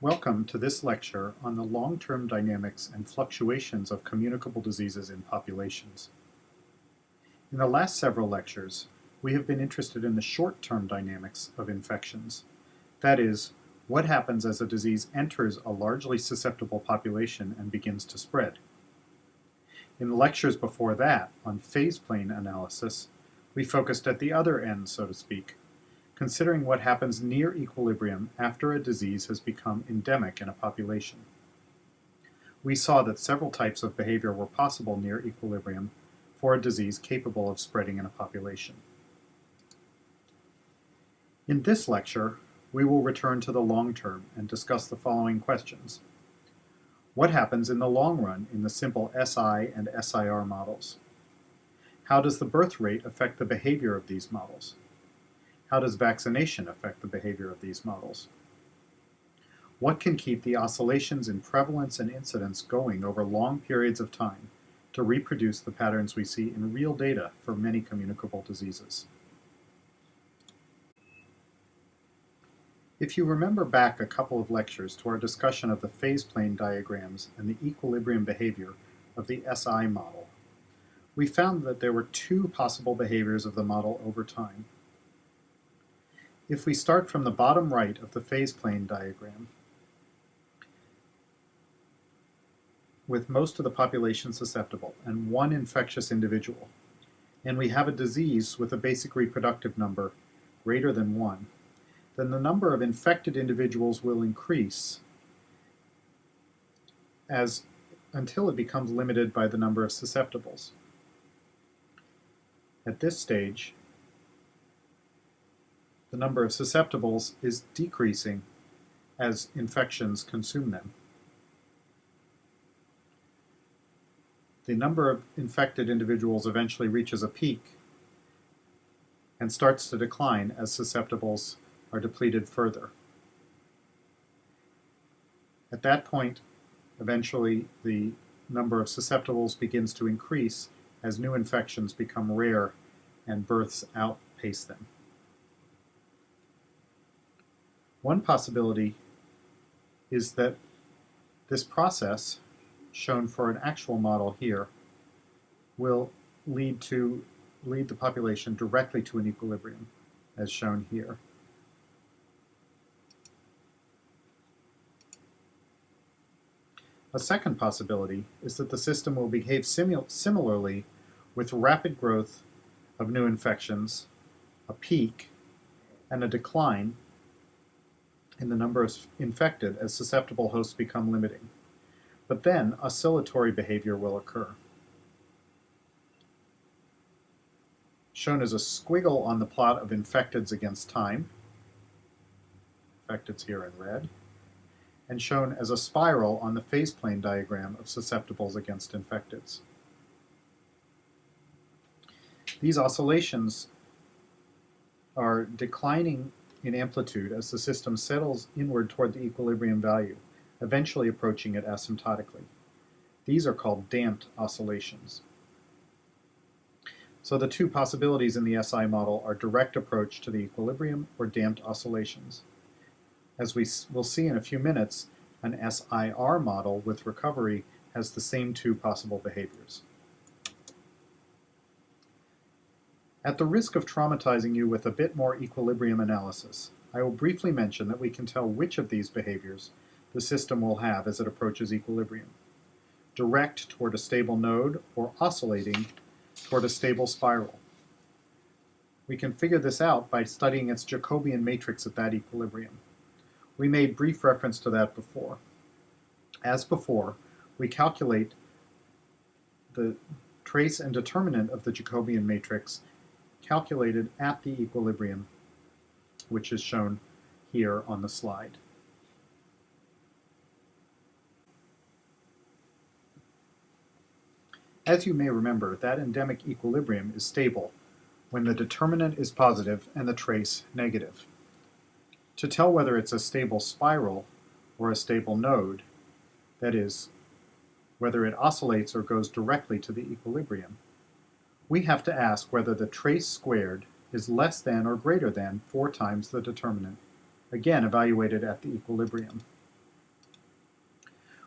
Welcome to this lecture on the long-term dynamics and fluctuations of communicable diseases in populations. In the last several lectures, we have been interested in the short-term dynamics of infections. That is, what happens as a disease enters a largely susceptible population and begins to spread. In the lectures before that, on phase plane analysis, we focused at the other end, so to speak, considering what happens near equilibrium after a disease has become endemic in a population. We saw that several types of behavior were possible near equilibrium for a disease capable of spreading in a population. In this lecture, we will return to the long term and discuss the following questions. What happens in the long run in the simple SI and SIR models? How does the birth rate affect the behavior of these models? How does vaccination affect the behavior of these models? What can keep the oscillations in prevalence and incidence going over long periods of time to reproduce the patterns we see in real data for many communicable diseases? If you remember back a couple of lectures to our discussion of the phase plane diagrams and the equilibrium behavior of the SI model, we found that there were two possible behaviors of the model over time. If we start from the bottom right of the phase plane diagram, with most of the population susceptible and one infectious individual, and we have a disease with a basic reproductive number greater than 1, then the number of infected individuals will increase until it becomes limited by the number of susceptibles. At this stage, the number of susceptibles is decreasing as infections consume them. The number of infected individuals eventually reaches a peak and starts to decline as susceptibles are depleted further. At that point, eventually the number of susceptibles begins to increase as new infections become rare and births outpace them. One possibility is that this process, shown for an actual model here, will lead the population directly to an equilibrium, as shown here. A second possibility is that the system will behave similarly with rapid growth of new infections, a peak, and a decline in the number of infected as susceptible hosts become limiting. But then oscillatory behavior will occur. Shown as a squiggle on the plot of infecteds against time, infecteds here in red, and shown as a spiral on the phase plane diagram of susceptibles against infecteds. These oscillations are declining in amplitude as the system settles inward toward the equilibrium value, eventually approaching it asymptotically. These are called damped oscillations. So the two possibilities in the SI model are direct approach to the equilibrium or damped oscillations. As we will see in a few minutes, an SIR model with recovery has the same two possible behaviors. At the risk of traumatizing you with a bit more equilibrium analysis, I will briefly mention that we can tell which of these behaviors the system will have as it approaches equilibrium: direct toward a stable node or oscillating toward a stable spiral. We can figure this out by studying its Jacobian matrix at that equilibrium. We made brief reference to that before. As before, we calculate the trace and determinant of the Jacobian matrix calculated at the equilibrium, which is shown here on the slide. As you may remember, that endemic equilibrium is stable when the determinant is positive and the trace negative. To tell whether it's a stable spiral or a stable node, that is, whether it oscillates or goes directly to the equilibrium, we have to ask whether the trace squared is less than or greater than 4 times the determinant, again evaluated at the equilibrium.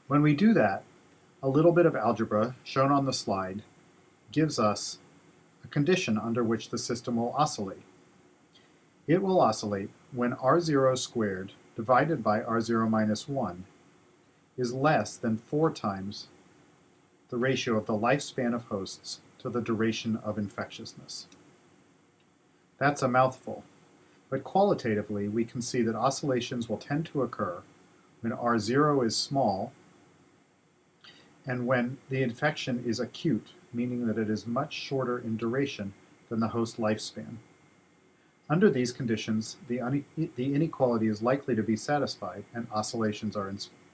When we do that, a little bit of algebra shown on the slide gives us a condition under which the system will oscillate. It will oscillate when R0 squared divided by R0 minus 1 is less than 4 times the ratio of the lifespan of hosts to the duration of infectiousness. That's a mouthful, but qualitatively we can see that oscillations will tend to occur when R0 is small and when the infection is acute, meaning that it is much shorter in duration than the host lifespan. Under these conditions, the inequality is likely to be satisfied and oscillations are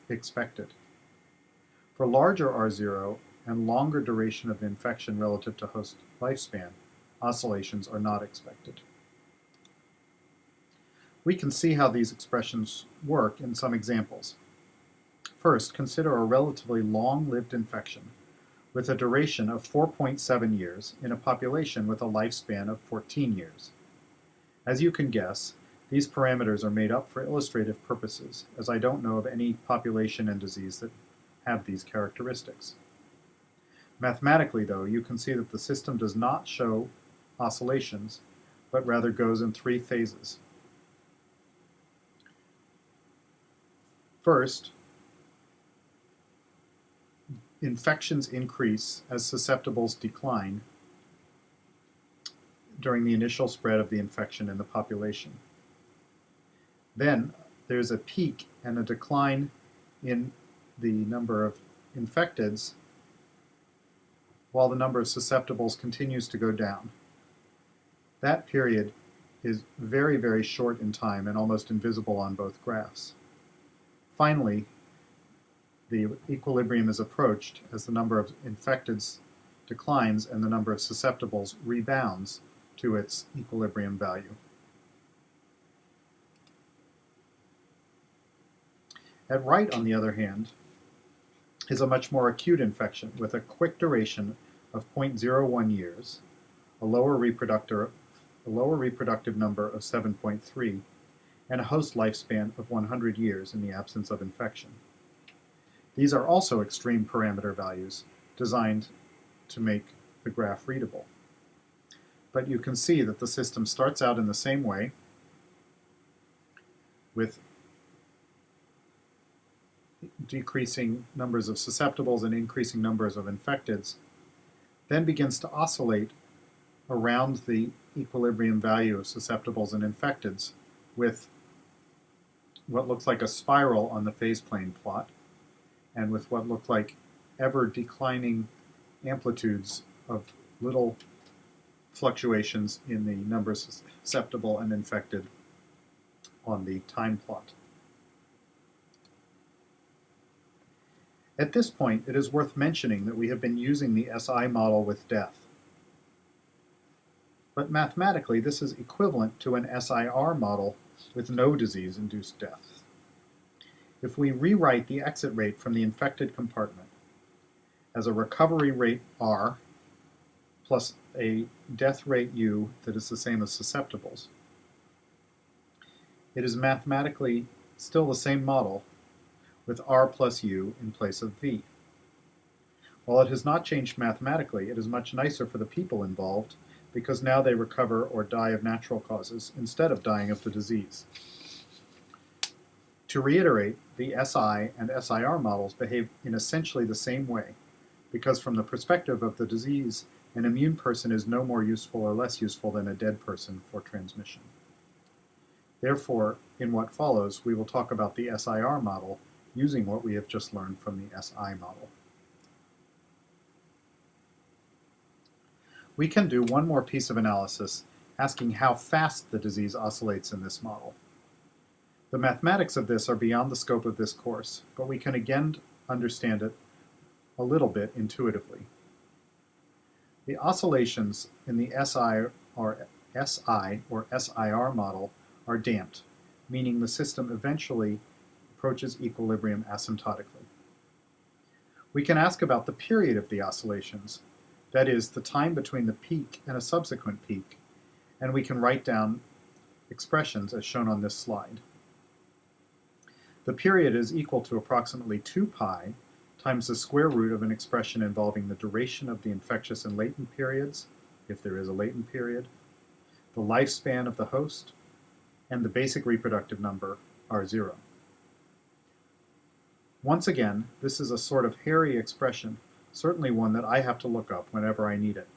expected. For larger R0 and longer duration of infection relative to host lifespan, oscillations are not expected. We can see how these expressions work in some examples. First, consider a relatively long-lived infection with a duration of 4.7 years in a population with a lifespan of 14 years. As you can guess, these parameters are made up for illustrative purposes, as I don't know of any population and disease that have these characteristics. Mathematically, though, you can see that the system does not show oscillations, but rather goes in 3 phases. First, infections increase as susceptibles decline during the initial spread of the infection in the population. Then there's a peak and a decline in the number of infecteds while the number of susceptibles continues to go down. That period is very, very short in time and almost invisible on both graphs. Finally, the equilibrium is approached as the number of infecteds declines and the number of susceptibles rebounds to its equilibrium value. At right, on the other hand, is a much more acute infection with a quick duration of 0.01 years, a lower reproductive number of 7.3, and a host lifespan of 100 years in the absence of infection. These are also extreme parameter values designed to make the graph readable. But you can see that the system starts out in the same way, with decreasing numbers of susceptibles and increasing numbers of infecteds, then begins to oscillate around the equilibrium value of susceptibles and infecteds with what looks like a spiral on the phase plane plot, and with what look like ever declining amplitudes of little fluctuations in the numbers susceptible and infected on the time plot. At this point, it is worth mentioning that we have been using the SI model with death. But mathematically, this is equivalent to an SIR model with no disease-induced death. If we rewrite the exit rate from the infected compartment as a recovery rate R plus a death rate U that is the same as susceptibles, it is mathematically still the same model with R plus U in place of V. While it has not changed mathematically, it is much nicer for the people involved because now they recover or die of natural causes instead of dying of the disease. To reiterate, the SI and SIR models behave in essentially the same way, because from the perspective of the disease, an immune person is no more useful or less useful than a dead person for transmission. Therefore, in what follows, we will talk about the SIR model using what we have just learned from the SI model. We can do one more piece of analysis asking how fast the disease oscillates in this model. The mathematics of this are beyond the scope of this course, but we can again understand it a little bit intuitively. The oscillations in the SI or SIR model are damped, meaning the system eventually approaches equilibrium asymptotically. We can ask about the period of the oscillations, that is, the time between the peak and a subsequent peak, and we can write down expressions as shown on this slide. The period is equal to approximately 2 pi times the square root of an expression involving the duration of the infectious and latent periods, if there is a latent period, the lifespan of the host, and the basic reproductive number, R0. Once again, this is a sort of hairy expression, certainly one that I have to look up whenever I need it.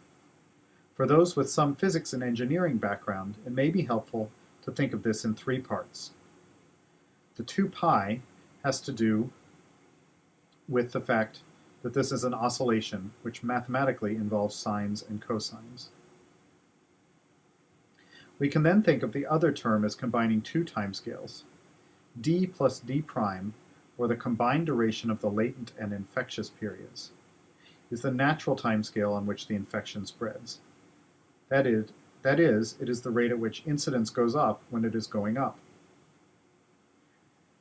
For those with some physics and engineering background, it may be helpful to think of this in three parts. The 2 pi has to do with the fact that this is an oscillation, which mathematically involves sines and cosines. We can then think of the other term as combining two timescales. D plus d prime, or the combined duration of the latent and infectious periods, is the natural timescale on which the infection spreads. That is, it is the rate at which incidence goes up when it is going up.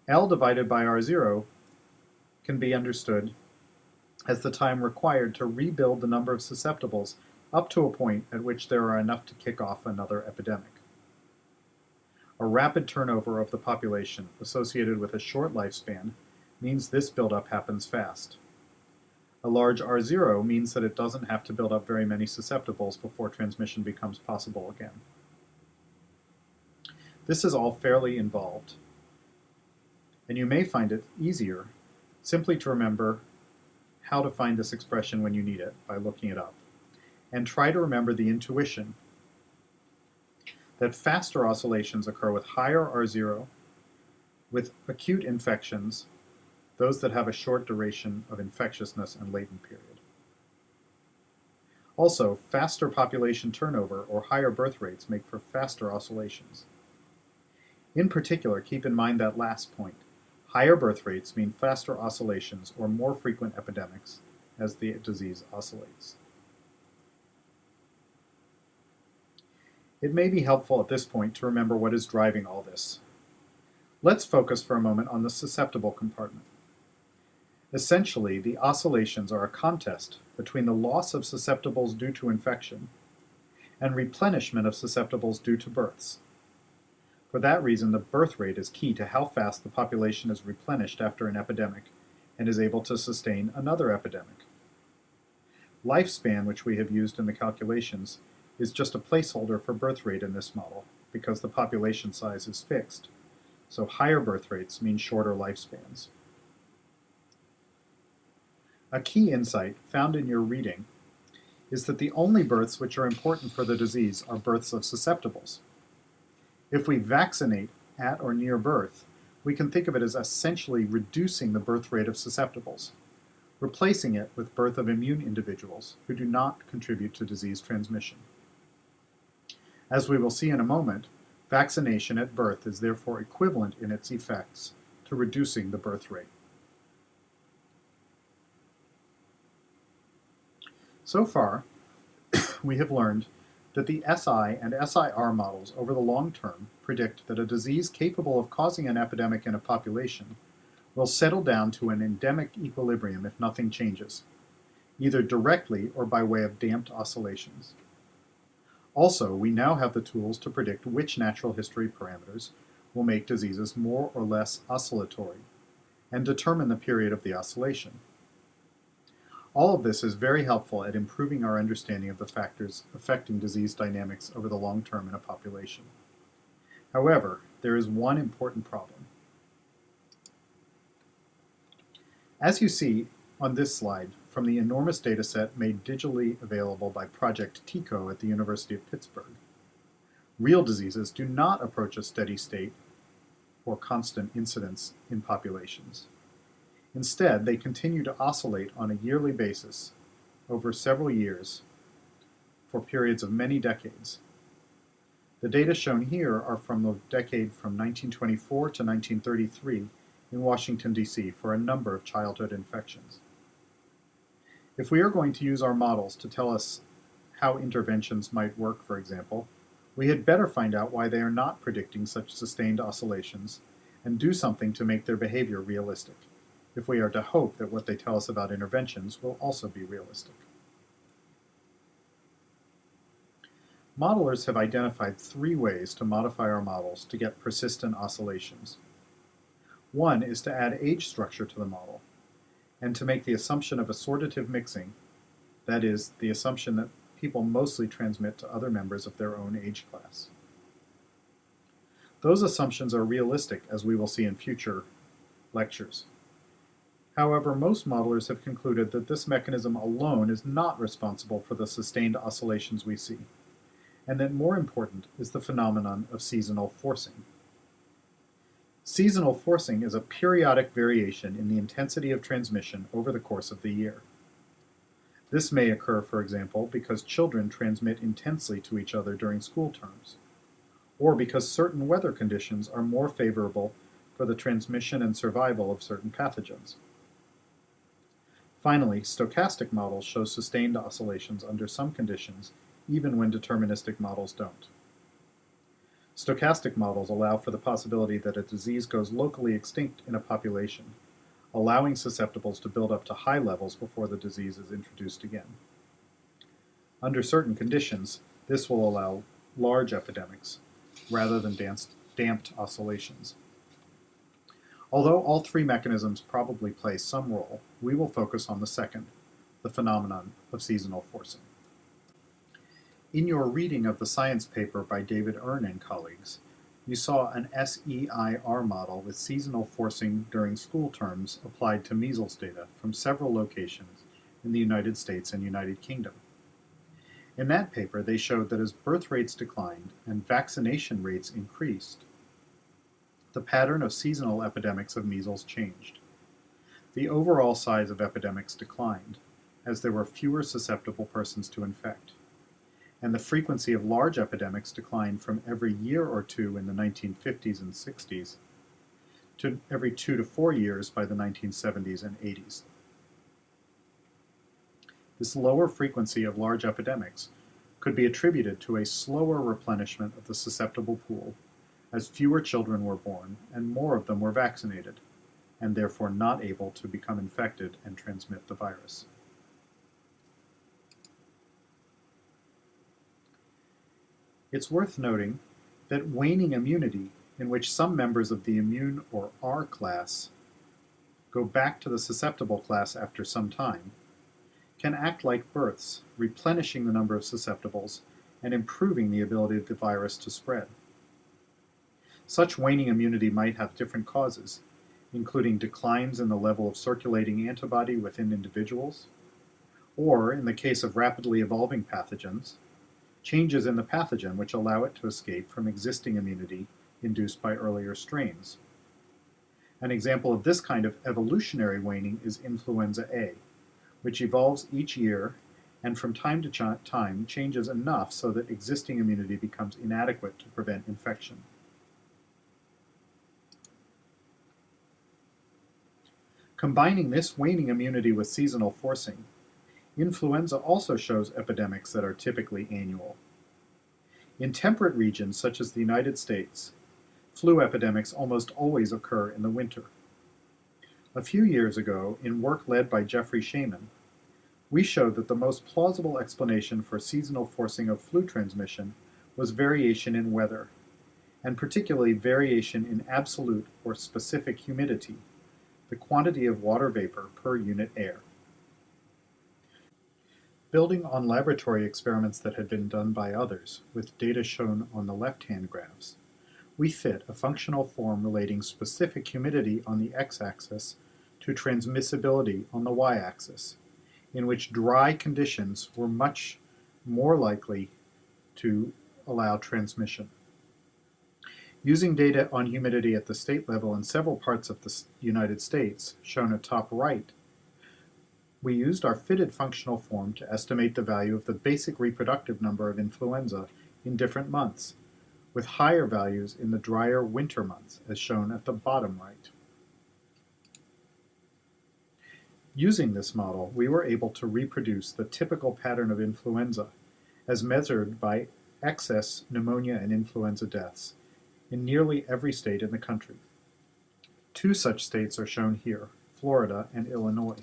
L divided by R0 can be understood as the time required to rebuild the number of susceptibles up to a point at which there are enough to kick off another epidemic. A rapid turnover of the population associated with a short lifespan means this buildup happens fast. A large R0 means that it doesn't have to build up very many susceptibles before transmission becomes possible again. This is all fairly involved, and you may find it easier simply to remember how to find this expression when you need it by looking it up, and try to remember the intuition that faster oscillations occur with higher R0, with acute infections, those that have a short duration of infectiousness and latent period. Also, faster population turnover or higher birth rates make for faster oscillations. In particular, keep in mind that last point. Higher birth rates mean faster oscillations or more frequent epidemics as the disease oscillates. It may be helpful at this point to remember what is driving all this. Let's focus for a moment on the susceptible compartment. Essentially, the oscillations are a contest between the loss of susceptibles due to infection and replenishment of susceptibles due to births. For that reason, the birth rate is key to how fast the population is replenished after an epidemic and is able to sustain another epidemic. Lifespan, which we have used in the calculations, is just a placeholder for birth rate in this model because the population size is fixed. So higher birth rates mean shorter lifespans. A key insight found in your reading is that the only births which are important for the disease are births of susceptibles. If we vaccinate at or near birth, we can think of it as essentially reducing the birth rate of susceptibles, replacing it with birth of immune individuals who do not contribute to disease transmission. As we will see in a moment, vaccination at birth is therefore equivalent in its effects to reducing the birth rate. So far, we have learned that the SI and SIR models over the long term predict that a disease capable of causing an epidemic in a population will settle down to an endemic equilibrium if nothing changes, either directly or by way of damped oscillations. Also, we now have the tools to predict which natural history parameters will make diseases more or less oscillatory and determine the period of the oscillation. All of this is very helpful at improving our understanding of the factors affecting disease dynamics over the long term in a population. However, there is one important problem. As you see on this slide, from the enormous data set made digitally available by Project TICO at the University of Pittsburgh, real diseases do not approach a steady state or constant incidence in populations. Instead, they continue to oscillate on a yearly basis over several years for periods of many decades. The data shown here are from the decade from 1924 to 1933 in Washington, D.C. for a number of childhood infections. If we are going to use our models to tell us how interventions might work, for example, we had better find out why they are not predicting such sustained oscillations and do something to make their behavior realistic, if we are to hope that what they tell us about interventions will also be realistic. Modelers have identified 3 ways to modify our models to get persistent oscillations. One is to add age structure to the model. and to make the assumption of assortative mixing, that is, the assumption that people mostly transmit to other members of their own age class. Those assumptions are realistic, as we will see in future lectures. However, most modelers have concluded that this mechanism alone is not responsible for the sustained oscillations we see, and that more important is the phenomenon of seasonal forcing. Seasonal forcing is a periodic variation in the intensity of transmission over the course of the year. This may occur, for example, because children transmit intensely to each other during school terms, or because certain weather conditions are more favorable for the transmission and survival of certain pathogens. Finally, stochastic models show sustained oscillations under some conditions, even when deterministic models don't. Stochastic models allow for the possibility that a disease goes locally extinct in a population, allowing susceptibles to build up to high levels before the disease is introduced again. Under certain conditions, this will allow large epidemics, rather than damped oscillations. Although all three mechanisms probably play some role, we will focus on the second, the phenomenon of seasonal forcing. In your reading of the science paper by David Earn and colleagues, you saw an SEIR model with seasonal forcing during school terms applied to measles data from several locations in the United States and United Kingdom. In that paper, they showed that as birth rates declined and vaccination rates increased, the pattern of seasonal epidemics of measles changed. The overall size of epidemics declined, as there were fewer susceptible persons to infect, and the frequency of large epidemics declined from every year or two in the 1950s and 60s to every 2 to 4 years by the 1970s and 80s. This lower frequency of large epidemics could be attributed to a slower replenishment of the susceptible pool, as fewer children were born and more of them were vaccinated, and therefore not able to become infected and transmit the virus. It's worth noting that waning immunity, in which some members of the immune or R class go back to the susceptible class after some time, can act like births, replenishing the number of susceptibles and improving the ability of the virus to spread. Such waning immunity might have different causes, including declines in the level of circulating antibody within individuals, or, in the case of rapidly evolving pathogens, changes in the pathogen which allow it to escape from existing immunity induced by earlier strains. An example of this kind of evolutionary waning is influenza A, which evolves each year and from time to time changes enough so that existing immunity becomes inadequate to prevent infection. Combining this waning immunity with seasonal forcing, influenza also shows epidemics that are typically annual. In temperate regions such as the United States, flu epidemics almost always occur in the winter. A few years ago, in work led by Jeffrey Shaman, we showed that the most plausible explanation for seasonal forcing of flu transmission was variation in weather, and particularly variation in absolute or specific humidity, the quantity of water vapor per unit air. Building on laboratory experiments that had been done by others, with data shown on the left-hand graphs, we fit a functional form relating specific humidity on the x-axis to transmissibility on the y-axis, in which dry conditions were much more likely to allow transmission. Using data on humidity at the state level in several parts of the United States, shown at top right, we used our fitted functional form to estimate the value of the basic reproductive number of influenza in different months, with higher values in the drier winter months, as shown at the bottom right. Using this model, we were able to reproduce the typical pattern of influenza, as measured by excess pneumonia and influenza deaths, in nearly every state in the country. Two such states are shown here, Florida and Illinois.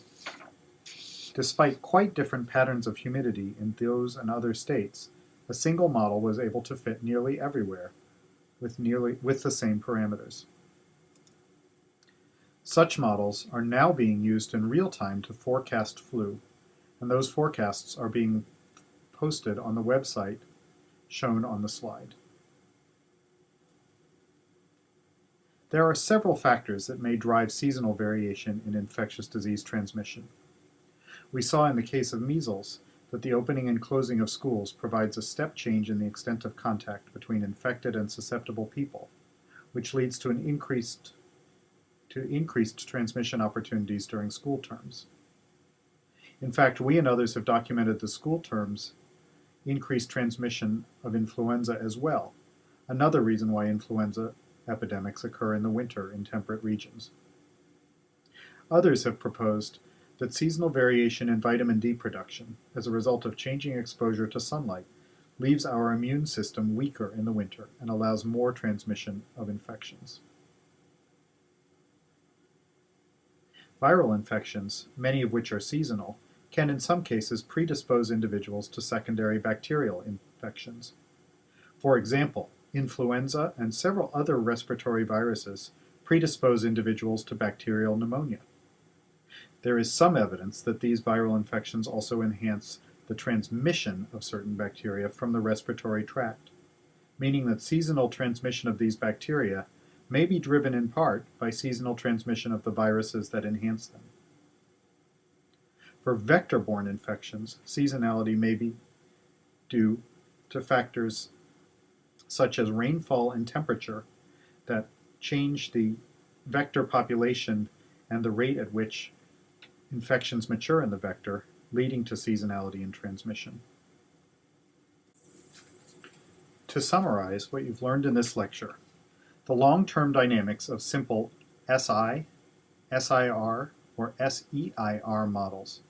Despite quite different patterns of humidity in those and other states, a single model was able to fit nearly everywhere with the same parameters. Such models are now being used in real time to forecast flu, and those forecasts are being posted on the website shown on the slide. There are several factors that may drive seasonal variation in infectious disease transmission. We saw in the case of measles that the opening and closing of schools provides a step change in the extent of contact between infected and susceptible people, which leads to increased transmission opportunities during school terms. In fact, we and others have documented the school terms increased transmission of influenza as well, another reason why influenza epidemics occur in the winter in temperate regions. Others have proposed that seasonal variation in vitamin D production, as a result of changing exposure to sunlight, leaves our immune system weaker in the winter and allows more transmission of infections. Viral infections, many of which are seasonal, can in some cases predispose individuals to secondary bacterial infections. For example, influenza and several other respiratory viruses predispose individuals to bacterial pneumonia. There is some evidence that these viral infections also enhance the transmission of certain bacteria from the respiratory tract, meaning that seasonal transmission of these bacteria may be driven in part by seasonal transmission of the viruses that enhance them. For vector-borne infections, seasonality may be due to factors such as rainfall and temperature that change the vector population and the rate at which infections mature in the vector, leading to seasonality in transmission. To summarize what you've learned in this lecture, the long-term dynamics of simple SI, SIR, or SEIR models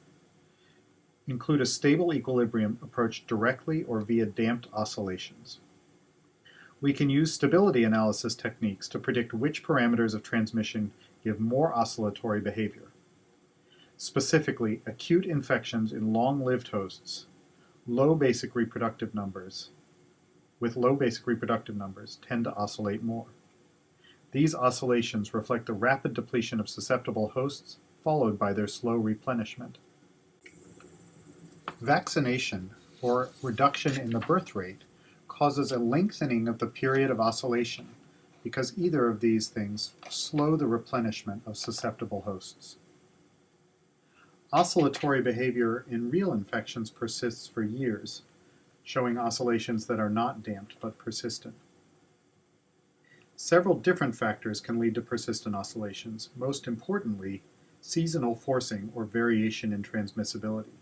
include a stable equilibrium approach directly or via damped oscillations. We can use stability analysis techniques to predict which parameters of transmission give more oscillatory behavior. Specifically, acute infections in long-lived hosts, with low basic reproductive numbers, tend to oscillate more. These oscillations reflect the rapid depletion of susceptible hosts, followed by their slow replenishment. Vaccination, or reduction in the birth rate, causes a lengthening of the period of oscillation because either of these things slow the replenishment of susceptible hosts. Oscillatory behavior in real infections persists for years, showing oscillations that are not damped but persistent. Several different factors can lead to persistent oscillations, most importantly, seasonal forcing or variation in transmissibility.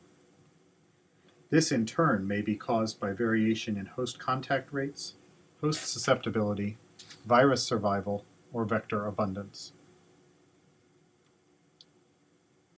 This in turn may be caused by variation in host contact rates, host susceptibility, virus survival, or vector abundance.